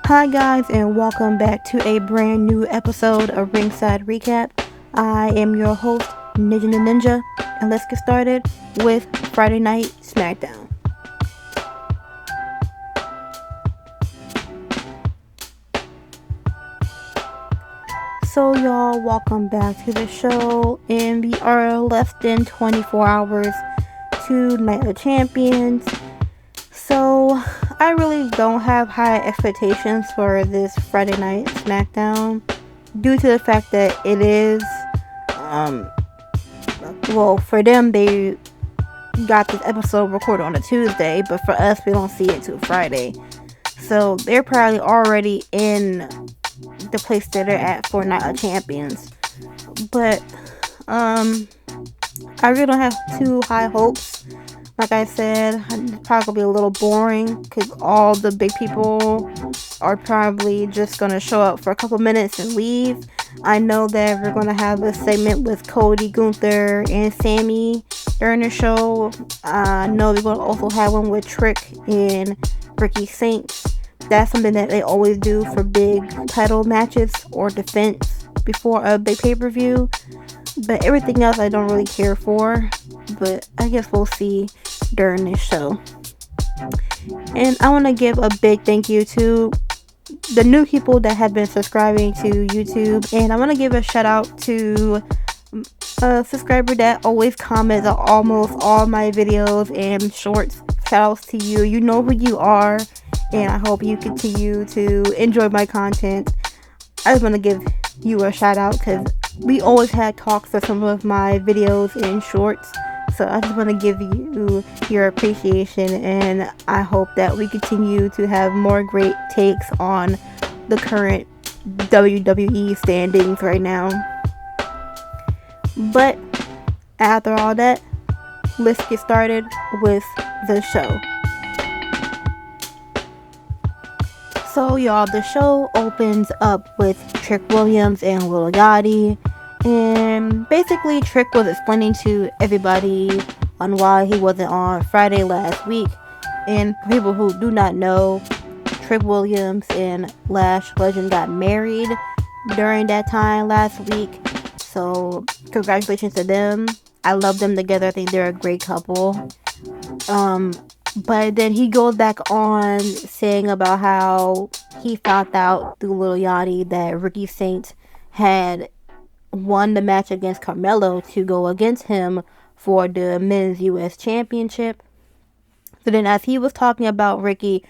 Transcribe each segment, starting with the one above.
Hi guys, and welcome back to a brand new episode of Ringside Recap. I am your host, Ninja the Ninja, and let's get started with Friday Night Smackdown. So y'all, welcome back to the show, and we are less than 24 hours to Night of Champions. So I really don't have high expectations for this Friday Night Smackdown due to the fact that it is, well, for them, they got this episode recorded on a Tuesday, but for us, we don't see it till Friday. So they're probably already in the place that they're at for Night of Champions. But I really don't have too high hopes. Like I said, it's probably a little boring because all the big people are probably just going to show up for a couple minutes and leave. I know that we're going to have a segment with Cody, Gunther, and Sammy during the show. I know we're going to also have one with Trick and Ricky Saints. That's something that they always do for big title matches or defense before a big pay-per-view. But everything else I don't really care for. But I guess we'll see during this show. And I want to give a big thank you to the new people that have been subscribing to YouTube. And I want to give a shout out to a subscriber that always comments on almost all my videos and shorts. Shout outs to you. You know who you are. And I hope you continue to enjoy my content. I just want to give you a shout out because we always had talks for some of my videos and shorts. So I just want to give you your appreciation, and I hope that we continue to have more great takes on the current WWE standings right now. But after all that, let's get started with the show. So y'all, the show opens up with Trick Williams and Lil Yachty. And basically, Trick was explaining to everybody on why he wasn't on Friday last week. And for people who do not know, Trick Williams and Lash Legend got married during that time last week. So, congratulations to them. I love them together. I think they're a great couple. But then he goes back on saying about how he found out through Lil Yachty that Ricky Saints had won the match against Carmelo to go against him for the men's US championship. So then as he was talking about Ricky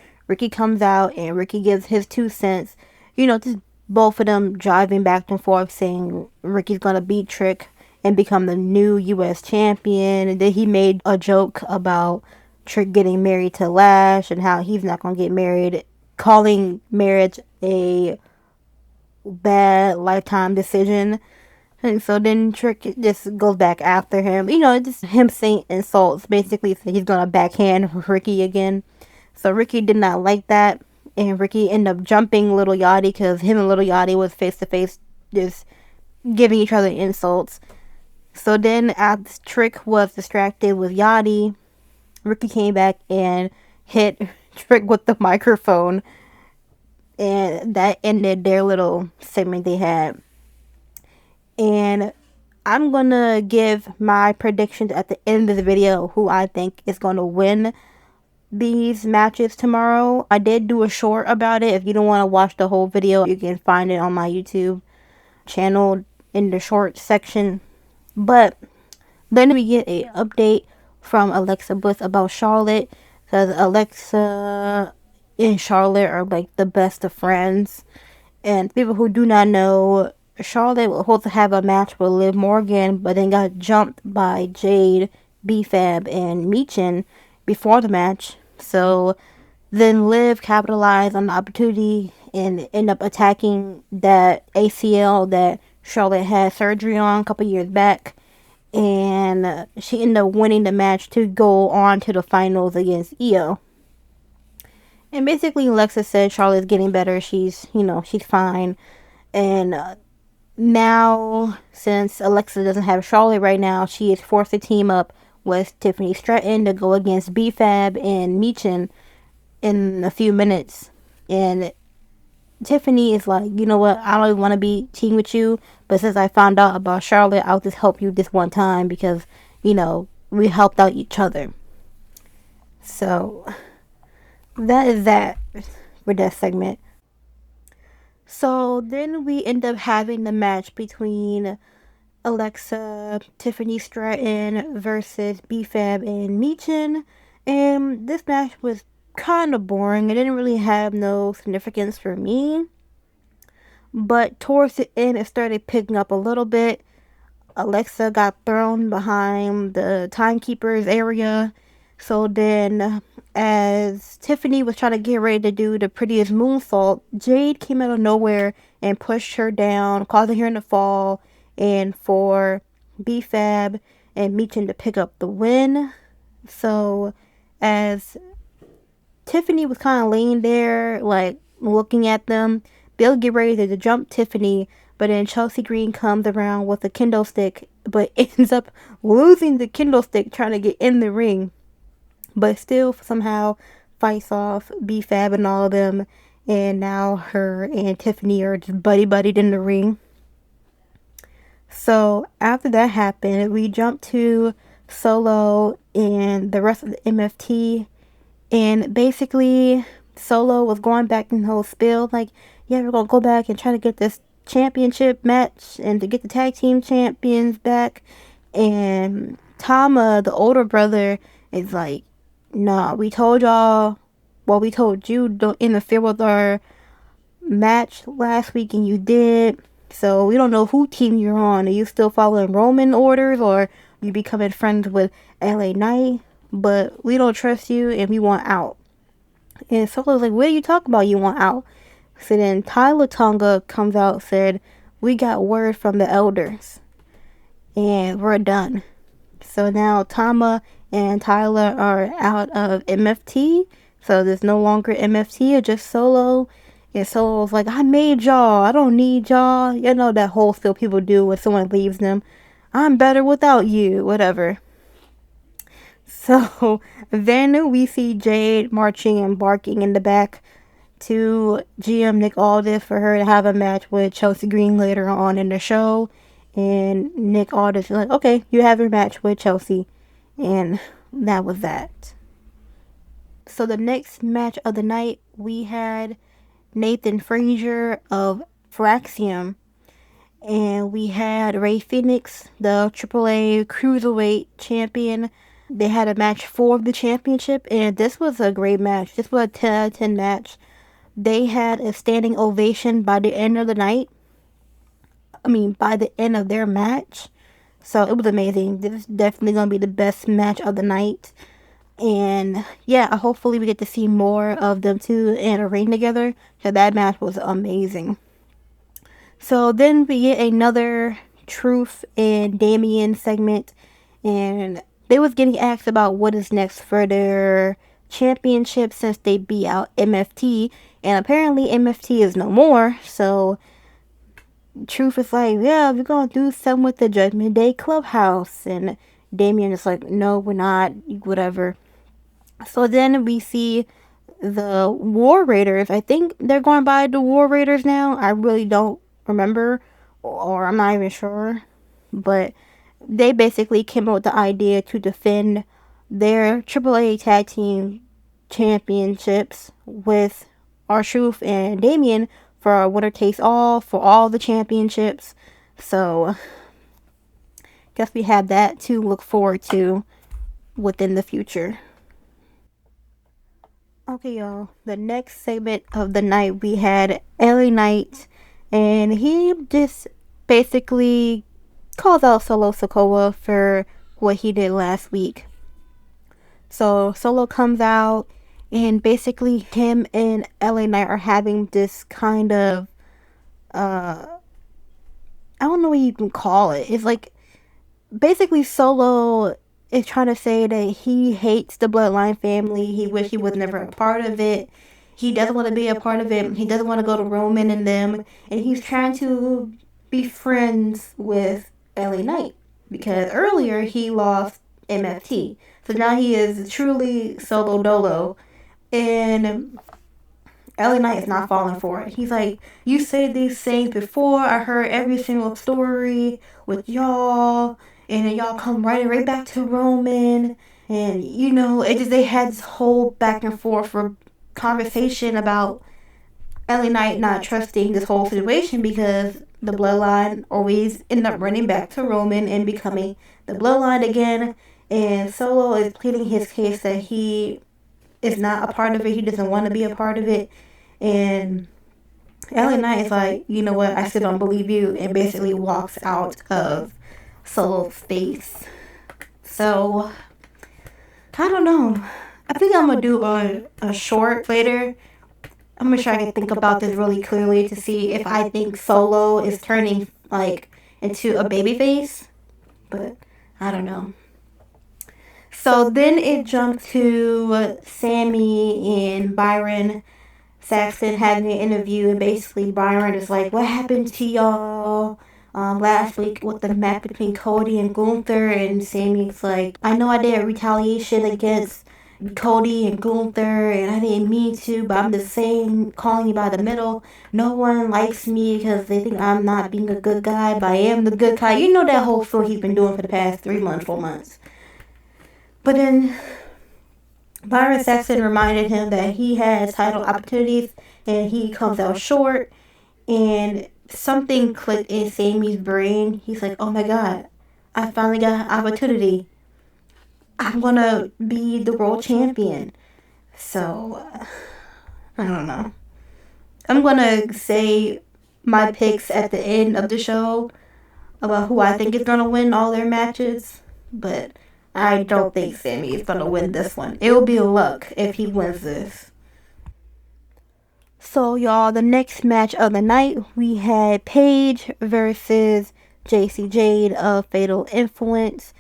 comes out and Ricky gives his 2 cents. Just both of them driving back and forth saying Ricky's gonna beat Trick and become the new US champion. And then he made a joke about Trick getting married to Lash and how he's not gonna get married, calling marriage a bad lifetime decision. And so then Trick just goes back after him. Just him saying insults. Basically, so he's going to backhand Ricky again. So Ricky did not like that. And Ricky ended up jumping Lil Yachty because him and Lil Yachty was face to face just giving each other insults. So then as Trick was distracted with Yachty, Ricky came back and hit Trick with the microphone. And that ended their little segment they had. And I'm going to give my predictions at the end of the video who I think is going to win these matches tomorrow. I did do a short about it. If you don't want to watch the whole video, you can find it on my YouTube channel in the short section. But then we get an update from Alexa Bliss about Charlotte. Because Alexa and Charlotte are like the best of friends. And people who do not know, Charlotte was supposed to have a match with Liv Morgan, but then got jumped by Jade, B-Fab, and Michin before the match. So then Liv capitalized on the opportunity and ended up attacking that ACL that Charlotte had surgery on a couple years back. And she ended up winning the match to go on to the finals against Io. And basically Alexa said Charlotte's getting better. She's fine. And now, since Alexa doesn't have Charlotte right now, she is forced to team up with Tiffany Stratton to go against B-Fab and Michin in a few minutes. And Tiffany is like, you know what, I don't even want to be team with you, but since I found out about Charlotte, I'll just help you this one time because, we helped out each other. So that is that for that segment. So then we end up having the match between Alexa, Tiffany Stratton versus BFAB and Meechin. And this match was kind of boring. It didn't really have no significance for me. But towards the end, it started picking up a little bit. Alexa got thrown behind the timekeeper's area. So then, as Tiffany was trying to get ready to do the prettiest moonsault, Jade came out of nowhere and pushed her down, causing her to fall, and for BFAB and Meechin to pick up the win. So, as Tiffany was kind of laying there, like looking at them, they'll get ready to jump Tiffany, but then Chelsea Green comes around with a kendo stick, but ends up losing the kendo stick trying to get in the ring, but still somehow fights off B-Fab and all of them, and now her and Tiffany are just buddy-buddied in the ring. So after that happened, we jump to Solo and the rest of the MFT, and basically Solo was going back in the whole spiel like, yeah, we're gonna go back and try to get this championship match and to get the tag team champions back. And Tama, the older brother, is like, nah, we told y'all, well, we told you don't interfere with our match last week and you did. So we don't know who team you're on. Are you still following Roman orders or you becoming friends with LA Knight? But we don't trust you and we want out. And Solo's like, what are you talking about? You want out? So then Tyler Tonga comes out, said, we got word from the elders and we're done. So now Tama and Tyler are out of MFT. So there's no longer MFT, or just Solo. And Solo's like, I made y'all. I don't need y'all. You know that whole still people do when someone leaves them. I'm better without you. Whatever. So then we see Jade marching and barking in the back to GM Nick Aldis for her to have a match with Chelsea Green later on in the show. And Nick Aldis is like, okay, you have your match with Chelsea. And that was that. So the next match of the night, we had Nathan Frazier of Fraxium. And we had Ray Phoenix, the AAA Cruiserweight champion. They had a match for the championship, and this was a great match. This was a 10 out of 10 match. They had a standing ovation by the end of the night. By the end of their match. So it was amazing. This is definitely going to be the best match of the night. And yeah, hopefully we get to see more of them two in a ring together. So that match was amazing. So then we get another Truth and Damien segment. And they was getting asked about what is next for their championship since they beat out MFT. And apparently MFT is no more. So Truth is like, yeah, we're going to do something with the Judgment Day Clubhouse. And Damien is like, no, we're not, whatever. So then we see the War Raiders. I think they're going by the War Raiders now. I really don't remember, or I'm not even sure. But they basically came up with the idea to defend their AAA Tag Team Championships with R-Truth and Damien for a winner takes all for all the championships. So, guess we have that to look forward to within the future. Okay, y'all. The next segment of the night, we had LA Knight, and he just basically calls out Solo Sikoa for what he did last week. So Solo comes out, and basically him and LA Knight are having this kind of, I don't know what you can call it. It's like, basically Solo is trying to say that he hates the Bloodline family. He wish he was never a part of it. He doesn't want to be a part of it. He doesn't want to go to Roman and them. And he's trying to be friends with LA Knight. Because earlier he lost MFT. So now he is truly solo dolo. And LA Knight is not falling for it. He's like, you said these things before. I heard every single story with y'all, and then y'all come right back to Roman, and it just they had this whole back and forth for conversation about LA Knight not trusting this whole situation because the bloodline always end up running back to Roman and becoming the bloodline again. And Solo is pleading his case that he is not a part of it. He doesn't want to be a part of it. And LA Knight is like, you know what? I still don't believe you, and basically walks out of Solo's face. So I don't know. I think I'm gonna do a short later. I'm gonna try to think about this really clearly to see if I think Solo is turning like into a babyface, but I don't know. So then it jumped to Sammy and Byron Saxton having an interview, and basically Byron is like, "What happened to y'all last week with the match between Cody and Gunther?" And Sammy's like, "I know I did retaliation against Cody and Gunther, and I didn't mean to, but I'm just saying, calling you by the middle. No one likes me because they think I'm not being a good guy, but I am the good guy." You know that whole story he's been doing for the past 3 months, 4 months. But then Byron Saxton reminded him that he has title opportunities and he comes out short. And something clicked in Sammy's brain. He's like, "Oh my God, I finally got an opportunity. I'm gonna be the world champion." So, I don't know. I'm gonna say my picks at the end of the show about who I think is gonna win all their matches. But I don't think Sammy is gonna win this one. It will be luck if he wins this. So, y'all, the next match of the night, we had Paige versus JC Jade of Fatal Influence.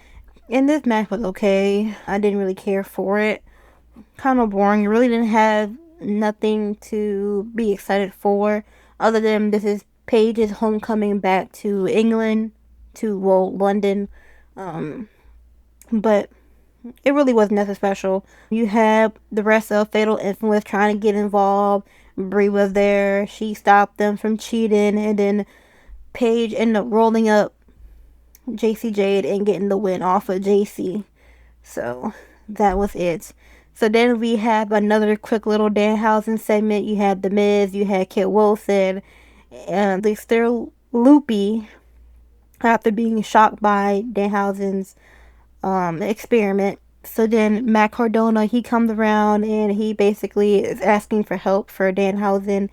And this match was okay. I didn't really care for it. Kind of boring. It really didn't have nothing to be excited for, other than this is Paige's homecoming back to England, to London. But it really wasn't nothing special. You had the rest of Fatal Influence trying to get involved. Brie was there. She stopped them from cheating, and then Paige ended up rolling up JC Jade and getting the win off of JC. So that was it. So then we have another quick little Danhausen segment. You had The Miz, you had Kit Wilson, and they're still loopy after being shocked by Danhausen's experiment. So then Matt Cardona, he comes around and he basically is asking for help for Danhausen,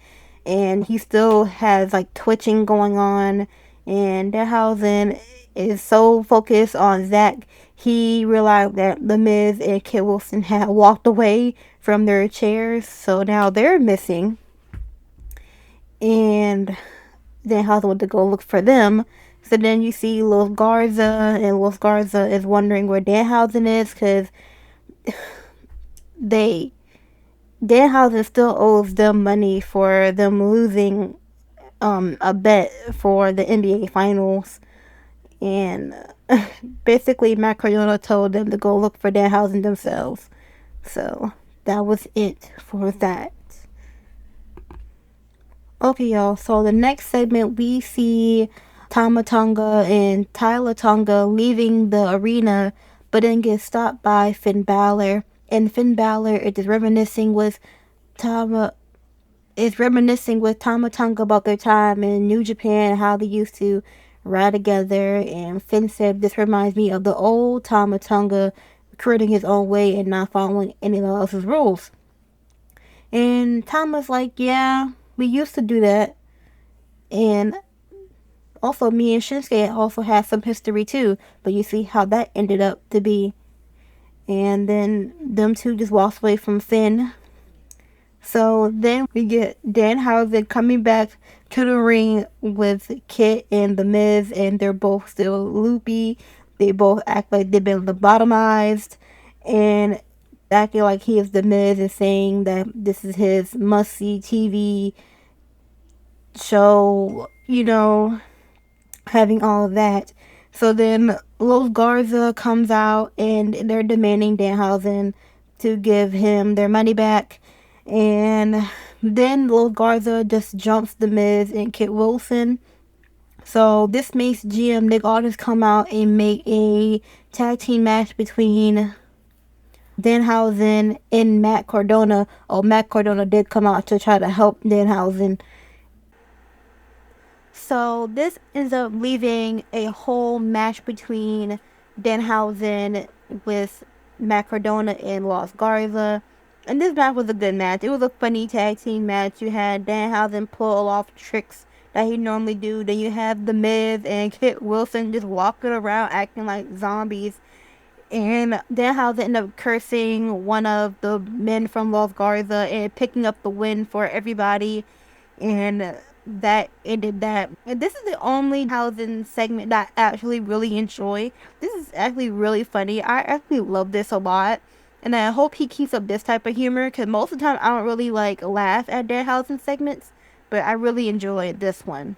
and he still has like twitching going on, and Danhausen is so focused on Zach, he realized that The Miz and Kit Wilson had walked away from their chairs, so now they're missing, and Danhausen went to go look for them. So then you see Los Garza, and Los Garza is wondering where Danhausen is, because Danhausen still owes them money for them losing a bet for the NBA Finals. And basically Matt Cardona told them to go look for Danhausen themselves. So that was it for that. Okay, y'all, so the next segment we see Tama Tonga and Tyler Tonga leaving the arena, but then get stopped by Finn Balor. And Finn Balor is reminiscing with Tama Tonga about their time in New Japan, how they used to ride together. And Finn said, "This reminds me of the old Tama Tonga, creating his own way and not following anyone else's rules." And Tama's like, "Yeah, we used to do that. And also, me and Shinsuke also had some history too, but you see how that ended up to be." And then them two just walked away from Finn. So then we get Danhausen coming back to the ring with Kit and The Miz, and they're both still loopy. They both act like they've been lobotomized, and acting like he is The Miz and saying that this is his must-see TV show, having all of that. So then Los Garza comes out and they're demanding Danhausen to give him their money back. And Then Lil Garza just jumps The Miz and Kit Wilson. So this makes GM Nick Aldis come out and make a tag team match between Danhausen and Matt Cardona. Oh, Matt Cardona did come out to try to help Danhausen. So this ends up leaving a whole match between Danhausen with Matt Cardona and Los Garza. And this match was a good match. It was a funny tag team match. You had Danhausen pull off tricks that he normally do. Then you have The Miz and Kit Wilson just walking around acting like zombies. And Danhausen ended up cursing one of the men from Los Garza and picking up the win for everybody. And that ended that. And this is the only Danhausen segment that I actually really enjoy. This is actually really funny. I actually love this a lot. And I hope he keeps up this type of humor, because most of the time I don't really like laugh at Danhausen segments, but I really enjoy this one.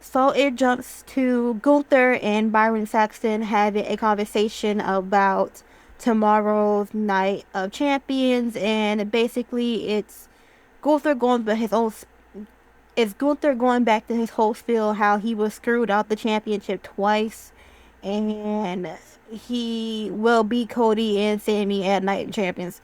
So it jumps to Gunther and Byron Saxton having a conversation about tomorrow's night of champions, and basically Gunther going to his own. It's Gunther going back to his whole spiel how he was screwed out the championship twice, and he will beat Cody and Sammy at Night Champions.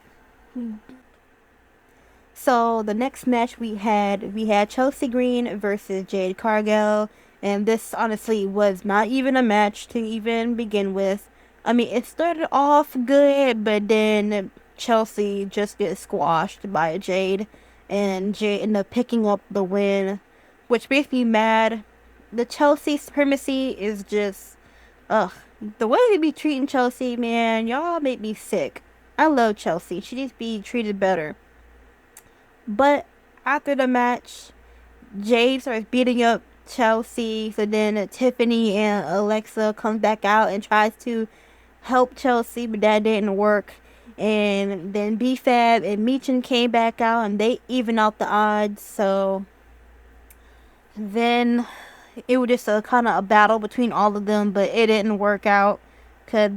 So the next match we had Chelsea Green versus Jade Cargill, and this honestly was not even a match to even begin with. I mean, it started off good, but then Chelsea just gets squashed by Jade, and Jade ended up picking up the win, which makes me mad. The Chelsea supremacy is just, ugh. The way they be treating Chelsea, man, y'all make me sick. I love Chelsea. She needs to be treated better. But after the match, Jade starts beating up Chelsea. So then Tiffany and Alexa comes back out and tries to help Chelsea, but that didn't work. And then B-Fab and Meechin came back out and they even out the odds. So then it was just a kind of a battle between all of them, but it didn't work out because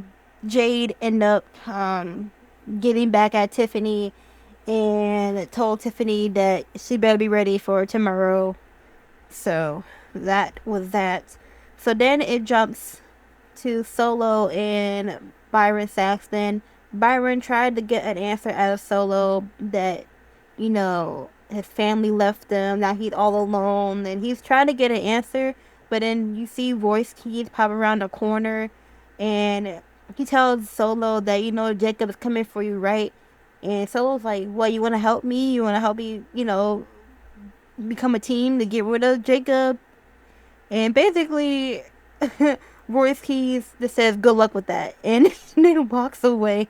Jade ended up getting back at Tiffany and told Tiffany that she better be ready for tomorrow. So that was that. So then it jumps to Solo and Byron Saxton. Byron tried to get an answer out of Solo that, his family left him. Now he's all alone. And he's trying to get an answer. But then you see Royce Keys pop around the corner. And he tells Solo that, Jacob is coming for you, right? And Solo's like, what, you want to help me? You want to help me, become a team to get rid of Jacob? And basically, Royce Keys just says, good luck with that. And then walks away.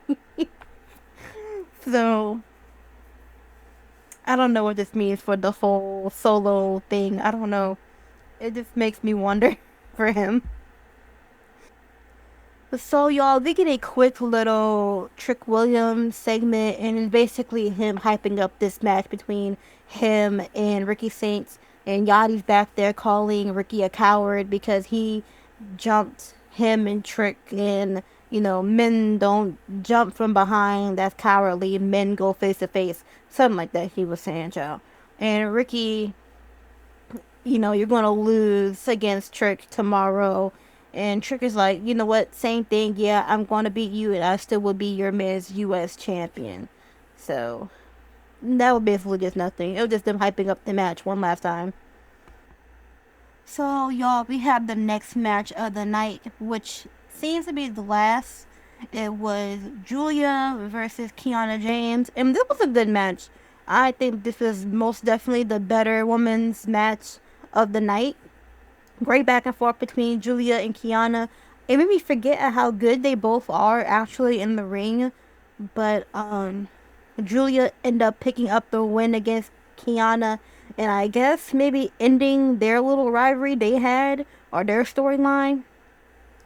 So, I don't know what this means for the whole Solo thing. I don't know. It just makes me wonder for him. So, y'all, we get a quick little Trick Williams segment, and it's basically him hyping up this match between him and Ricky Saints. And Yachty's back there calling Ricky a coward because he jumped him and Trick. And, men don't jump from behind. That's cowardly. Men go face to face. Something like that he was saying, child. And Ricky, you're going to lose against Trick tomorrow. And Trick is like, you know what, same thing, yeah, I'm going to beat you and I still will be your Miz US champion. So, that was basically just nothing. It was just them hyping up the match one last time. So, y'all, we have the next match of the night, which seems to be the last. It was Julia versus Kiana James. And this was a good match. I think this was most definitely the better women's match of the night. Great back and forth between Julia and Kiana. It made me forget how good they both are actually in the ring. But Julia ended up picking up the win against Kiana. And I guess maybe ending their little rivalry they had or their storyline.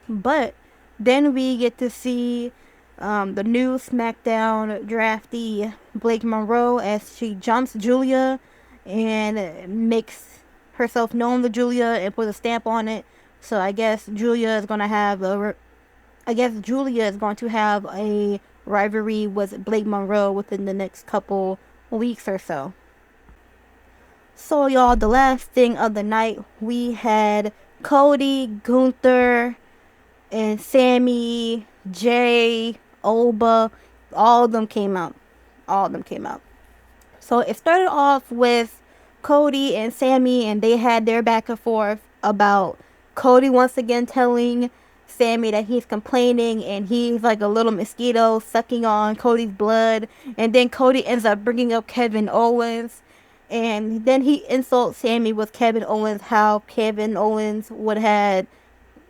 But then we get to see the new Smackdown draftee Blake Monroe as she jumps Julia and makes herself known to Julia and put a stamp on it. So I guess Julia is going to have a rivalry with Blake Monroe within the next couple weeks or so. So, y'all, the last thing of the night, we had Cody, Gunther, and Sammy, Jay, Oba. All of them came out. All of them came out. So it started off with Cody and Sammy, and they had their back and forth about Cody once again telling Sammy that he's complaining and he's like a little mosquito sucking on Cody's blood. And then Cody ends up bringing up Kevin Owens. And then he insults Sammy with Kevin Owens, how Kevin Owens would have,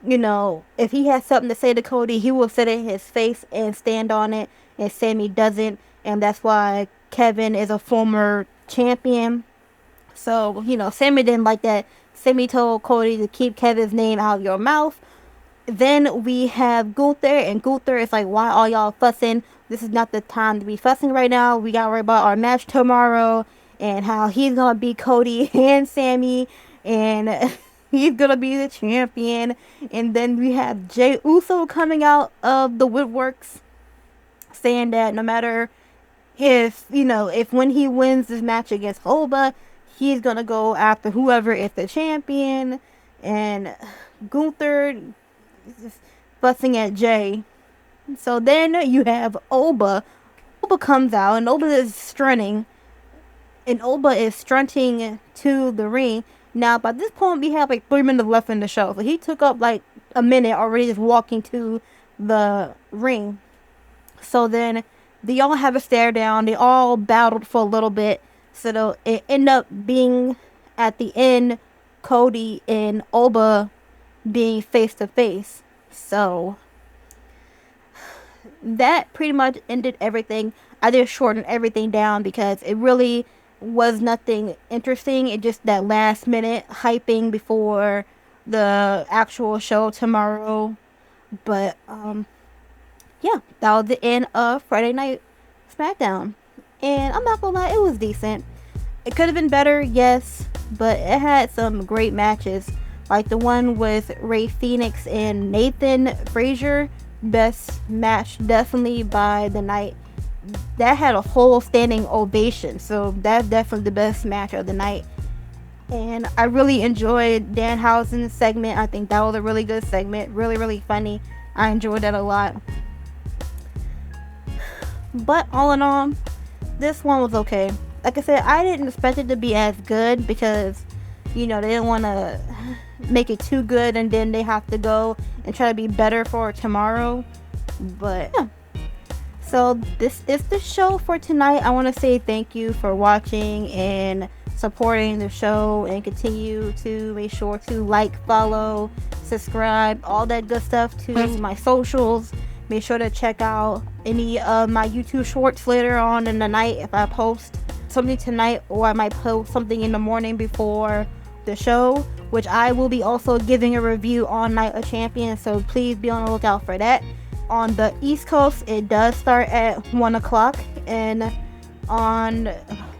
if he had something to say to Cody, he would sit in his face and stand on it. And Sammy doesn't. And that's why Kevin is a former champion. So, Sammy didn't like that. Sammy told Cody to keep Kevin's name out of your mouth. Then we have Gunther, and Gunther is like, why are y'all fussing? This is not the time to be fussing right now. We gotta worry about our match tomorrow, and how he's gonna beat Cody and Sammy, and he's gonna be the champion. And then we have Jey Uso coming out of the woodworks, saying that no matter if when he wins this match against Oba, he's gonna go after whoever is the champion. And Gunther is fussing at Jay. So then you have Oba. Oba comes out, and Oba is strutting. And Oba is strutting to the ring. Now, by this point, we have like 3 minutes left in the show. So he took up like a minute already just walking to the ring. So then they all have a stare down. They all battled for a little bit. So it ended up being, at the end, Cody and Oba being face to face. So that pretty much ended everything. I just shortened everything down because it really was nothing interesting. It just that last minute hyping before the actual show tomorrow. But yeah, that was the end of Friday Night Smackdown. And I'm not gonna lie, it was decent. It could have been better, yes, but it had some great matches. Like the one with Rey Fenix and Nathan Frazier. Best match definitely by the night. That had a whole standing ovation. So that's definitely the best match of the night. And I really enjoyed Danhausen's segment. I think that was a really good segment. Really, really funny. I enjoyed that a lot. But all in all, this one was okay. Like I said, I didn't expect it to be as good because, they didn't want to make it too good and then they have to go and try to be better for tomorrow. But yeah. So this is the show for tonight. I want to say thank you for watching and supporting the show, and continue to make sure to like, follow, subscribe, all that good stuff to my socials. Make sure to check out any of my YouTube shorts later on in the night if I post something tonight, or I might post something in the morning before the show, which I will be also giving a review on Night of Champions, so please be on the lookout for that. On the East Coast, it does start at 1 o'clock, and on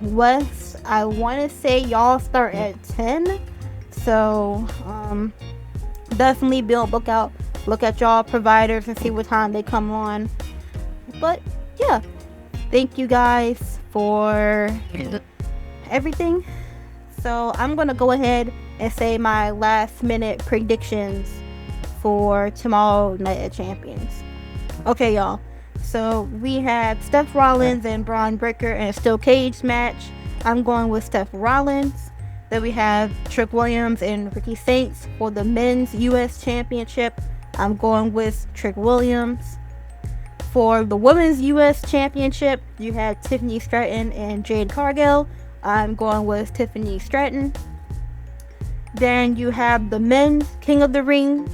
West, I want to say y'all start at 10, so definitely be on the lookout. Look at y'all providers and see what time they come on. But yeah, thank you guys for everything. So I'm gonna go ahead and say my last minute predictions for tomorrow Night of Champions. Okay, y'all. So we have Seth Rollins and Braun Breaker in a steel cage match. I'm going with Seth Rollins. Then we have Trick Williams and Ricky Saints for the men's US Championship. I'm going with Trick Williams. For the women's US Championship, you have Tiffany Stratton and Jade Cargill. I'm going with Tiffany Stratton. Then you have the men's King of the Ring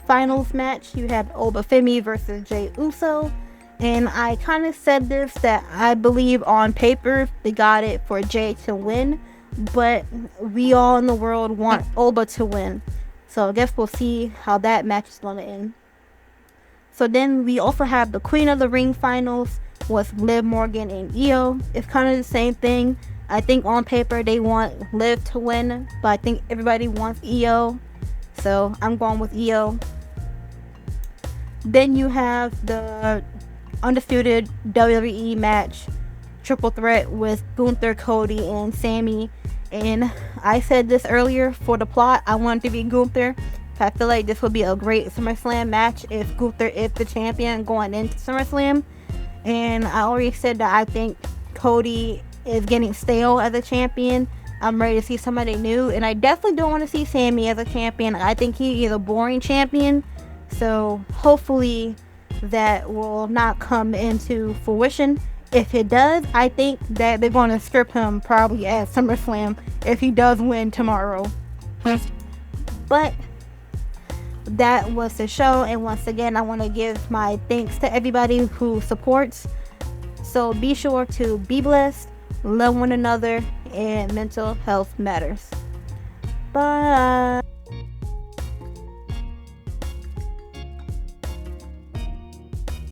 finals match. You have Obafemi versus Jey Uso. And I kind of said this, that I believe on paper they got it for Jey to win, but we all in the world want Oba to win. So I guess we'll see how that match is going to end. So then we also have the Queen of the Ring finals with Liv Morgan and Io. It's kind of the same thing. I think on paper they want Liv to win, but I think everybody wants Io. So I'm going with Io. Then you have the undisputed WWE match, triple threat with Gunther, Cody, and Sammy. And I said this earlier, for the plot, I want it to be Gunther. I feel like this would be a great SummerSlam match if Gunther is the champion going into SummerSlam. And I already said that I think Cody is getting stale as a champion. I'm ready to see somebody new, and I definitely don't want to see Sammy as a champion. I think he is a boring champion, so hopefully that will not come into fruition. If it does, I think that they're going to strip him probably at SummerSlam if he does win tomorrow. But that was the show, and once again I want to give my thanks to everybody who supports. So be sure to be blessed, love one another, and mental health matters. Bye.